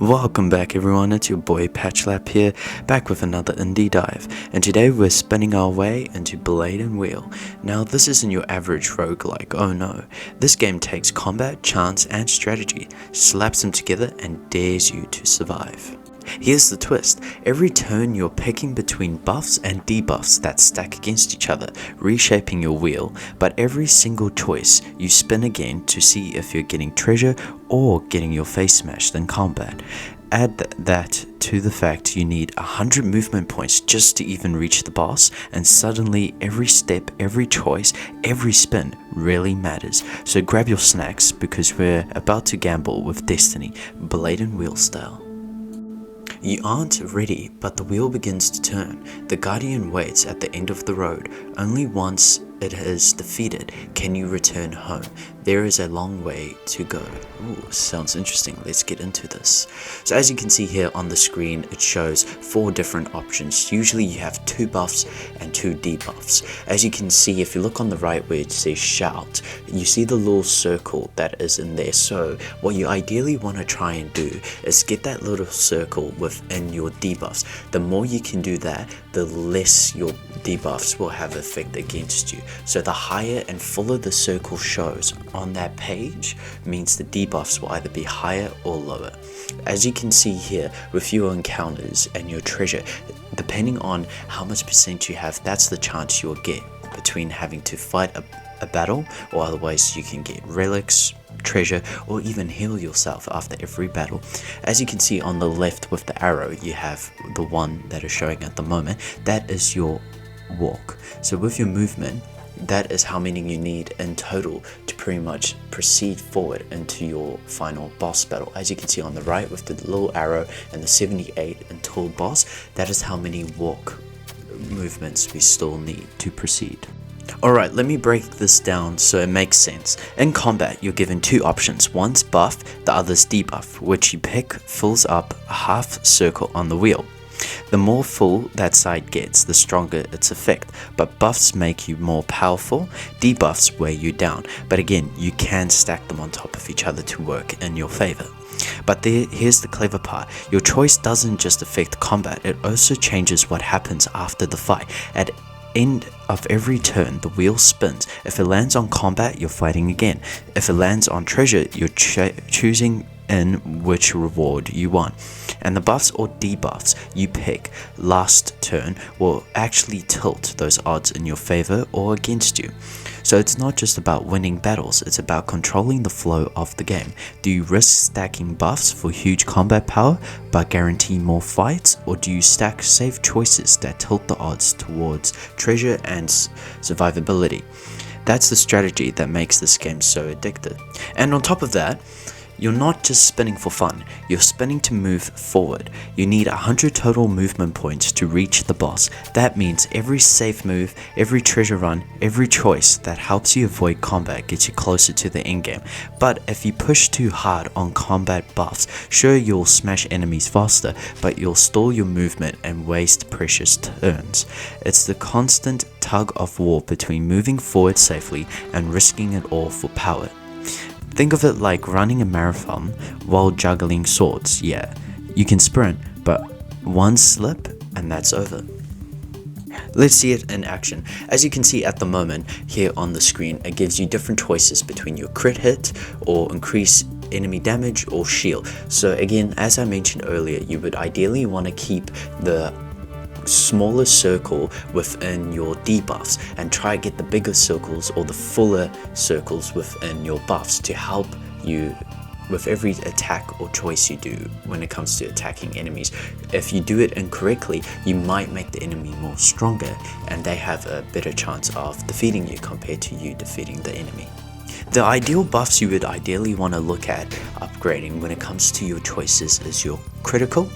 Welcome back everyone, it's your boy Patchlap here, back with another indie dive, and today we're spinning our way into Blade and Wheel. Now this isn't your average roguelike, oh no, this game takes combat, chance and strategy, slaps them together and dares you to survive. Here's the twist, every turn you're picking between buffs and debuffs that stack against each other, reshaping your wheel, but every single choice you spin again to see if you're getting treasure or getting your face smashed in combat. Add that to the fact you need 100 movement points just to even reach the boss, and suddenly every step, every choice, every spin really matters. So grab your snacks because we're about to gamble with destiny, Blade and Wheel style. You aren't ready, but the wheel begins to turn. The Guardian waits at the end of the road. Only once it is defeated can you return home. There is a long way to go. Ooh, sounds interesting. Let's get into this. So as you can see here on the screen, it shows 4 different options. Usually you have 2 buffs and 2 debuffs. As you can see, if you look on the right where it says shout, you see the little circle that is in there. So what you ideally want to try and do is get that little circle within your debuffs. The more you can do that, the less your debuffs will have effect against you. So the higher and fuller the circle shows on that page means the debuffs will either be higher or lower. As you can see here with your encounters and your treasure, depending on how much percent you have, that's the chance you'll get between having to fight a battle, or otherwise you can get relics, treasure, or even heal yourself after every battle. As you can see on the left with the arrow, you have the one that is showing at the moment. That is your walk. So with your movement, that is how many you need in total to pretty much proceed forward into your final boss battle. As you can see on the right with the little arrow and the 78 until boss, that is how many walk movements we still need to proceed. Alright, let me break this down so it makes sense. In combat, you're given 2 options. One's buff, the other's debuff, which you pick fills up a half circle on the wheel. The more full that side gets, the stronger its effect, but buffs make you more powerful, debuffs weigh you down, but again, you can stack them on top of each other to work in your favor. But here's the clever part, your choice doesn't just affect combat, it also changes what happens after the fight. At end of every turn, the wheel spins. If it lands on combat, you're fighting again. If it lands on treasure, you're choosing in which reward you want. And the buffs or debuffs you pick last turn will actually tilt those odds in your favor or against you. So it's not just about winning battles, it's about controlling the flow of the game. Do you risk stacking buffs for huge combat power but guarantee more fights, or do you stack safe choices that tilt the odds towards treasure and survivability? That's the strategy that makes this game so addictive. And on top of that, you're not just spinning for fun, you're spinning to move forward. You need 100 total movement points to reach the boss. That means every safe move, every treasure run, every choice that helps you avoid combat gets you closer to the endgame. But if you push too hard on combat buffs, sure you'll smash enemies faster, but you'll stall your movement and waste precious turns. It's the constant tug of war between moving forward safely and risking it all for power. Think of it like running a marathon while juggling swords. Yeah, you can sprint, but one slip and that's over. Let's see it in action. As you can see at the moment here on the screen, it gives you different choices between your crit hit or increase enemy damage or shield. So again, as I mentioned earlier, you would ideally want to keep the smaller circle within your debuffs and try to get the bigger circles or the fuller circles within your buffs to help you with every attack or choice you do when it comes to attacking enemies. If you do it incorrectly, you might make the enemy more stronger and they have a better chance of defeating you compared to you defeating the enemy. The ideal buffs you would ideally want to look at upgrading when it comes to your choices is your critical,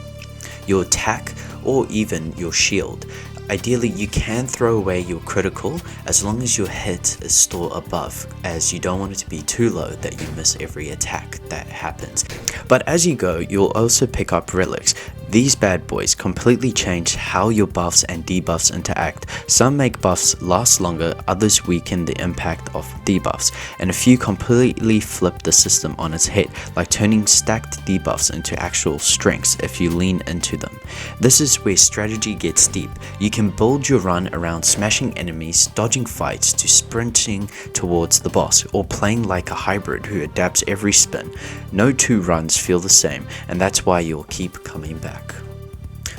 your attack, or even your shield. Ideally, you can throw away your critical as long as your hit is still above, as you don't want it to be too low that you miss every attack that happens. But as you go, you'll also pick up relics. These bad boys completely change how your buffs and debuffs interact. Some make buffs last longer, others weaken the impact of debuffs, and a few completely flip the system on its head, like turning stacked debuffs into actual strengths if you lean into them. This is where strategy gets deep. You can build your run around smashing enemies, dodging fights, to sprinting towards the boss, or playing like a hybrid who adapts every spin. No two runs feel the same, and that's why you'll keep coming back.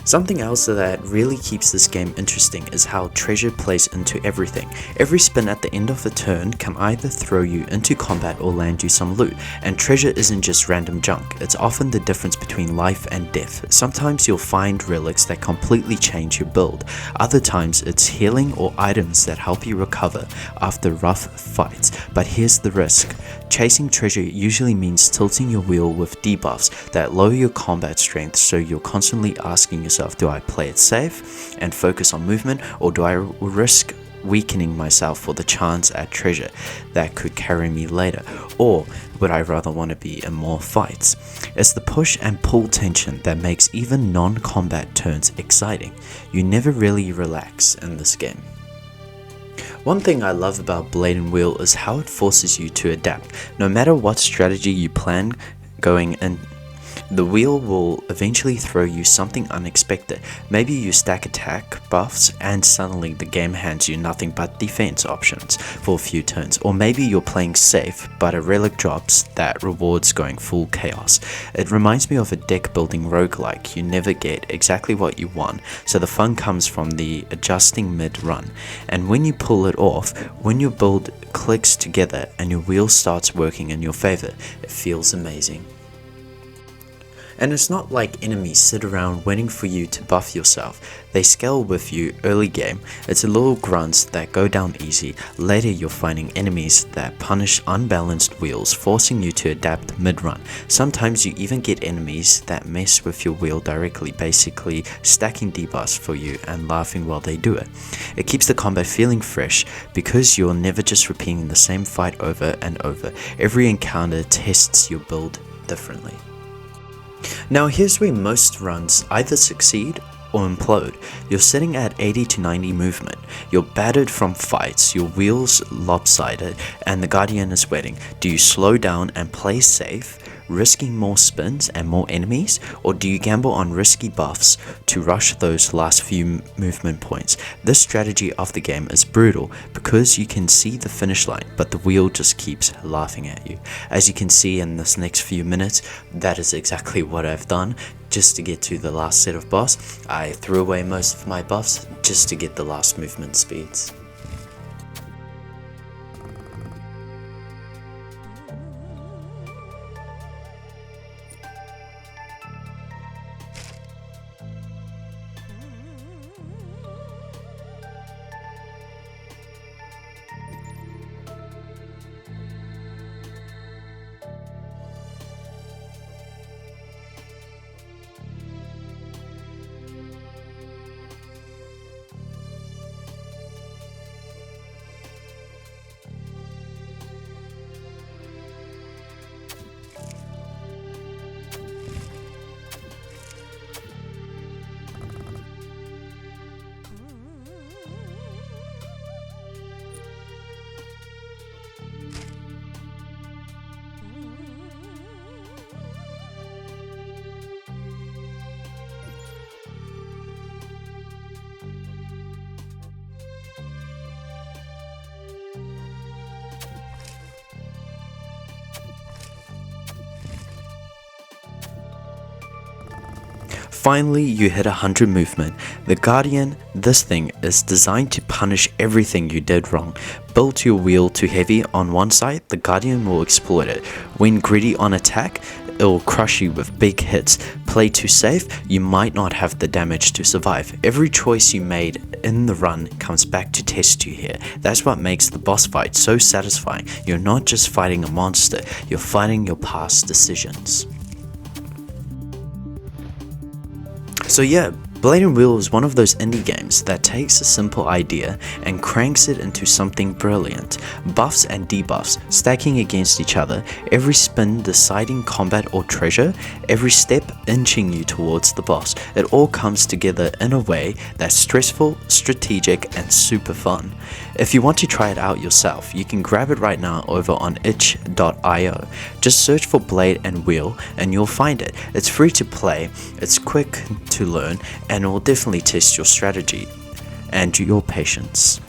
Something else that really keeps this game interesting is how treasure plays into everything. Every spin at the end of a turn can either throw you into combat or land you some loot, and treasure isn't just random junk, it's often the difference between life and death. Sometimes you'll find relics that completely change your build, other times it's healing or items that help you recover after rough fights. But here's the risk. Chasing treasure usually means tilting your wheel with debuffs that lower your combat strength, so you're constantly asking yourself, do I play it safe and focus on movement, or do I risk weakening myself for the chance at treasure that could carry me later, or would I rather want to be in more fights? It's the push and pull tension that makes even non-combat turns exciting. You never really relax in this game. One thing I love about Blade and Wheel is how it forces you to adapt. No matter what strategy you plan going in, the wheel will eventually throw you something unexpected. Maybe you stack attack buffs and suddenly the game hands you nothing but defense options for a few turns. Or maybe you're playing safe but a relic drops that rewards going full chaos. It reminds me of a deck building roguelike. You never get exactly what you want, so the fun comes from the adjusting mid-run. And when you pull it off, when your build clicks together and your wheel starts working in your favor, it feels amazing. And it's not like enemies sit around waiting for you to buff yourself. They scale with you early game. It's a little grunts that go down easy. Later you're finding enemies that punish unbalanced wheels, forcing you to adapt mid-run. Sometimes you even get enemies that mess with your wheel directly, basically stacking debuffs for you and laughing while they do it. It keeps the combat feeling fresh because you're never just repeating the same fight over and over. Every encounter tests your build differently. Now here's where most runs either succeed or implode. You're sitting at 80 to 90 movement, you're battered from fights, your wheel's lopsided, and the Guardian is waiting. Do you slow down and play safe, risking more spins and more enemies, or do you gamble on risky buffs to rush those last few movement points? This strategy of the game is brutal because you can see the finish line, but the wheel just keeps laughing at you. As you can see in this next few minutes, that is exactly what I've done. Just to get to the last set of boss, I threw away most of my buffs just to get the last movement speeds. Finally, you hit 100 movement. The Guardian, this thing is designed to punish everything you did wrong. Build your wheel too heavy on one side, the Guardian will exploit it. When greedy on attack, it will crush you with big hits. Play too safe, you might not have the damage to survive. Every choice you made in the run comes back to test you here. That's what makes the boss fight so satisfying. You're not just fighting a monster, you're fighting your past decisions. So yeah, Blade and Wheel is one of those indie games that takes a simple idea and cranks it into something brilliant. Buffs and debuffs stacking against each other, every spin deciding combat or treasure, every step inching you towards the boss. It all comes together in a way that's stressful, strategic, and super fun. If you want to try it out yourself, you can grab it right now over on itch.io. Just search for Blade and Wheel and you'll find it. It's free to play, it's quick to learn, and it will definitely test your strategy and your patience.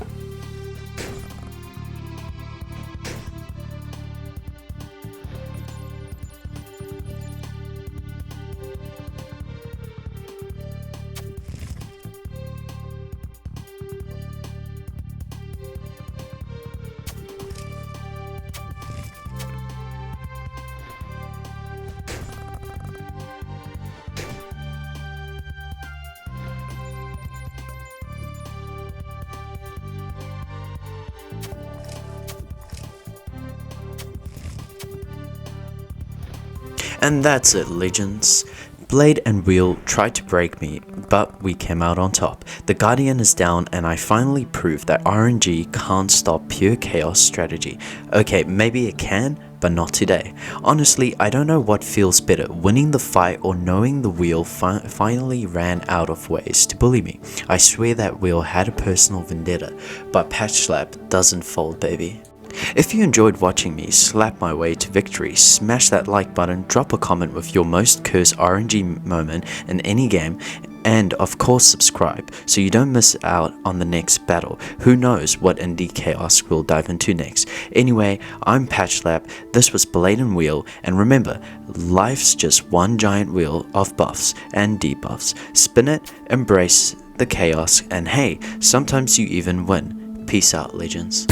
And that's it, legends. Blade and Wheel tried to break me, but we came out on top. The Guardian is down and I finally proved that RNG can't stop pure chaos strategy. Okay, maybe it can, but not today. Honestly, I don't know what feels better, winning the fight or knowing the Wheel finally ran out of ways to bully me. I swear that Wheel had a personal vendetta, but Patch Slap doesn't fold, baby. If you enjoyed watching me slap my way to victory, smash that like button, drop a comment with your most cursed RNG moment in any game, and of course subscribe so you don't miss out on the next battle. Who knows what indie chaos we'll dive into next. Anyway, I'm Patchlap, this was Blade and Wheel, and remember, life's just one giant wheel of buffs and debuffs. Spin it, embrace the chaos, and hey, sometimes you even win. Peace out, legends.